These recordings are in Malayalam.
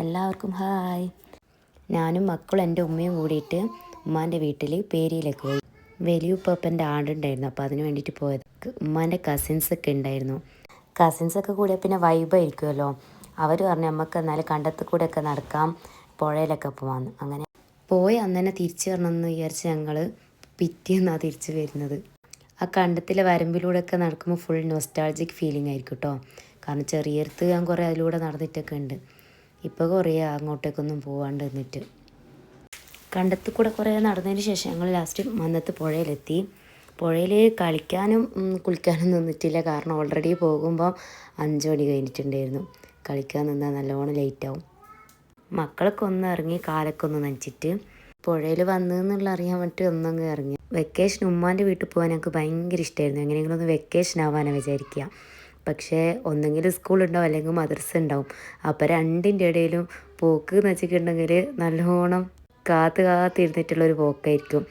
എല്ലാവർക്കും ഹായ്. ഞാനും മക്കളും എൻ്റെ ഉമ്മയും കൂടിയിട്ട് ഉമ്മാൻ്റെ വീട്ടിൽ പേരിയിലേക്ക് പോയി. വലിയുപ്പൻ്റെ ആടുണ്ടായിരുന്നു, അപ്പോൾ അതിന് വേണ്ടിയിട്ട് പോയത്. ഉമ്മാൻ്റെ കസിൻസൊക്കെ ഉണ്ടായിരുന്നു. കസിൻസൊക്കെ കൂടിയാൽ പിന്നെ വൈബായിരിക്കുമല്ലോ. അവർ പറഞ്ഞു നമുക്ക് എന്നാലും കണ്ടത്തിൽ കൂടെയൊക്കെ നടക്കാം, പുഴയിലൊക്കെ പോകാമെന്ന്. അങ്ങനെ പോയി അന്ന് തന്നെ തിരിച്ചു വരണമെന്ന് വിചാരിച്ച് ഞങ്ങൾ പിറ്റേന്നാണ് തിരിച്ച് വരുന്നത്. ആ കണ്ടത്തിലെ വരമ്പിലൂടെയൊക്കെ നടക്കുമ്പോൾ ഫുൾ നൊസ്റ്റാൾജിക് ഫീലിംഗ് ആയിരിക്കും കേട്ടോ. കാരണം ചെറിയടുത്ത് ഞാൻ കുറേ അതിലൂടെ നടന്നിട്ടൊക്കെ ഉണ്ട്. ഇപ്പോൾ കുറേ അങ്ങോട്ടേക്കൊന്നും പോകാണ്ട് നിന്നിട്ട് കണ്ടത്തിൽ കൂടെ കുറേ നടന്നതിന് ശേഷം ഞങ്ങൾ ലാസ്റ്റ് മന്നത്ത് പുഴയിലെത്തി. പുഴയിൽ കളിക്കാനും കുളിക്കാനും നിന്നിട്ടില്ല, കാരണം ഓൾറെഡി പോകുമ്പോൾ 5 മണി കഴിഞ്ഞിട്ടുണ്ടായിരുന്നു. കളിക്കാൻ നിന്നാൽ നല്ലോണം ലേറ്റാവും. മക്കളൊക്കെ ഒന്ന് ഇറങ്ങി കാലൊക്കെ ഒന്ന് നനച്ചിട്ട് പുഴയിൽ വന്നതെന്നുള്ള അറിയാൻ വേണ്ടിയിട്ട് ഒന്നങ്ങ് ഇറങ്ങി. വെക്കേഷൻ ഉമ്മാൻ്റെ വീട്ടിൽ പോകാൻ ഞങ്ങൾക്ക് ഭയങ്കര ഇഷ്ടമായിരുന്നു. എങ്ങനെയെങ്കിലും ഒന്ന് വെക്കേഷൻ ആവാനാണ് വിചാരിക്കുക. പക്ഷേ ഒന്നെങ്കിൽ സ്കൂളുണ്ടാവും അല്ലെങ്കിൽ മദ്രസ ഉണ്ടാവും. അപ്പോൾ രണ്ടിൻ്റെ ഇടയിലും പോക്ക് എന്ന് വെച്ചിട്ടുണ്ടെങ്കിൽ നല്ലോണം കാത്തിരുന്നിട്ടുള്ളൊരു പോക്കായിരിക്കും.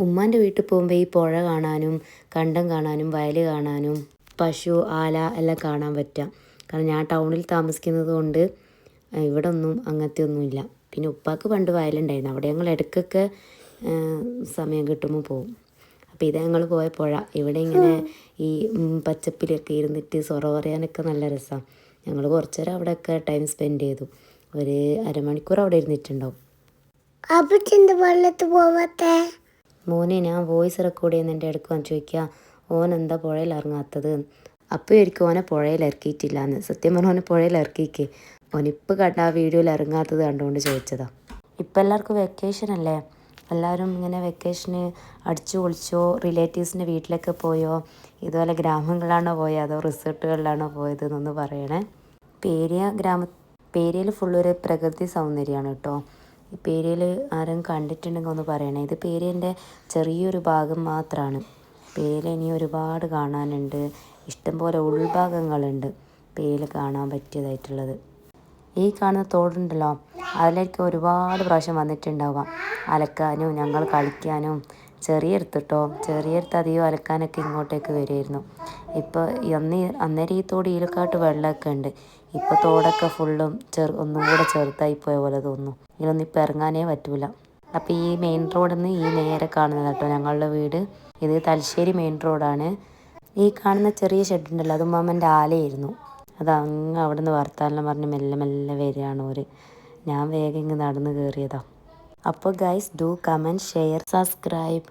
ഉമ്മാൻ്റെ വീട്ടിൽ പോകുമ്പോൾ ഈ പുഴ കാണാനും കണ്ടം കാണാനും വയൽ കാണാനും പശു ആല എല്ലാം കാണാൻ പറ്റാം. കാരണം ഞാൻ ടൗണിൽ താമസിക്കുന്നത് കൊണ്ട് ഇവിടെ ഒന്നും അങ്ങനത്തെ ഒന്നുമില്ല. പിന്നെ ഉപ്പാക്ക് പണ്ട് വയലുണ്ടായിരുന്നു, അവിടെ ഞങ്ങൾ ഇടയ്ക്കൊക്കെ സമയം കിട്ടുമ്പോൾ പോകും. അപ്പോൾ ഇത് ഞങ്ങൾ പോയ പുഴ. ഇവിടെ ഇങ്ങനെ ഈ പച്ചപ്പിലൊക്കെ ഇരുന്നിട്ട് സൊറ പറയാനൊക്കെ നല്ല രസമാണ്. ഞങ്ങൾ കുറച്ച് നേരം അവിടെയൊക്കെ ടൈം സ്പെൻഡ് ചെയ്തു. ഒരു അരമണിക്കൂർ അവിടെ ഇരുന്നിട്ടുണ്ടാവും. മോനെ ഞാൻ വോയിസ് റെക്കോർഡ് ചെയ്യുന്നതിൻ്റെ ഇടയ്ക്ക് വന്ന് ചോദിക്കുക ഓൻ എന്താ പുഴയിൽ ഇറങ്ങാത്തത്. അപ്പോൾ ഒരിക്കലും ഓനെ പുഴയിൽ ഇറക്കിയിട്ടില്ല എന്ന്. സത്യം പറഞ്ഞാൽ ഓനെ പുഴയിൽ ഇറക്കിക്ക്. ഓനിപ്പോൾ കണ്ട ആ വീഡിയോയിൽ ഇറങ്ങാത്തത് കണ്ടുകൊണ്ട് ചോദിച്ചതാണ്. ഇപ്പം എല്ലാവർക്കും വെക്കേഷൻ അല്ലേ, എല്ലാവരും ഇങ്ങനെ വെക്കേഷന് അടിച്ചു പൊളിച്ചോ, റിലേറ്റീവ്സിൻ്റെ വീട്ടിലൊക്കെ പോയോ, ഇതുപോലെ ഗ്രാമങ്ങളിലാണോ പോയോ അതോ റിസോർട്ടുകളിലാണോ പോയത് എന്നൊന്ന് പറയണേ. പേരിയയിൽ ഫുള്ളൊരു പ്രകൃതി സൗന്ദര്യമാണ് കേട്ടോ. ഈ പേരിയയിൽ ആരും കണ്ടിട്ടുണ്ടെങ്കിൽ ഒന്ന് പറയണേ. ഇത് പേരിയൻ്റെ ചെറിയൊരു ഭാഗം മാത്രമാണ്. പേരിൽ ഇനി ഒരുപാട് കാണാനുണ്ട്, ഇഷ്ടംപോലെ ഉൾഭാഗങ്ങളുണ്ട് പേരിൽ കാണാൻ പറ്റിയതായിട്ടുള്ളത്. ഈ കാണുന്ന തോടുണ്ടല്ലോ, അതിലേക്ക് ഒരുപാട് പ്രാവശ്യം വന്നിട്ടുണ്ടാവാം അലക്കാനും ഞങ്ങൾ കളിക്കാനും. ചെറിയടുത്ത് അധികം അലക്കാനൊക്കെ ഇങ്ങോട്ടേക്ക് വരുമായിരുന്നു. ഇപ്പോൾ അന്നേരം ഈ തോട് ഈലക്കാട്ട് വെള്ളമൊക്കെ ഉണ്ട്. ഇപ്പോൾ തോടൊക്കെ ഫുള്ളും ഒന്നും കൂടെ ചെറുതായി പോയ പോലെ തോന്നുന്നു. ഇതിലൊന്നും ഇപ്പോൾ ഇറങ്ങാനേ പറ്റൂല. അപ്പോൾ ഈ മെയിൻ റോഡിൽ നിന്ന് ഈ നേരെ കാണുന്നത് കേട്ടോ ഞങ്ങളുടെ വീട്. ഇത് തലശ്ശേരി മെയിൻ റോഡാണ്. ഈ കാണുന്ന ചെറിയ ഷെഡുണ്ടല്ലോ അത് ഉമ്മാമ്മൻ്റെ ആലയായിരുന്നു. അത് അങ്ങ് അവിടെ നിന്ന് വർത്താനം പറഞ്ഞ് മെല്ലെ മെല്ലെ വരികയാണ് ഓര്. ഞാൻ വേഗം ഇങ്ങ് നടന്ന് കയറിയതാണ്. അപ്പോൾ guys, do comment, share, subscribe.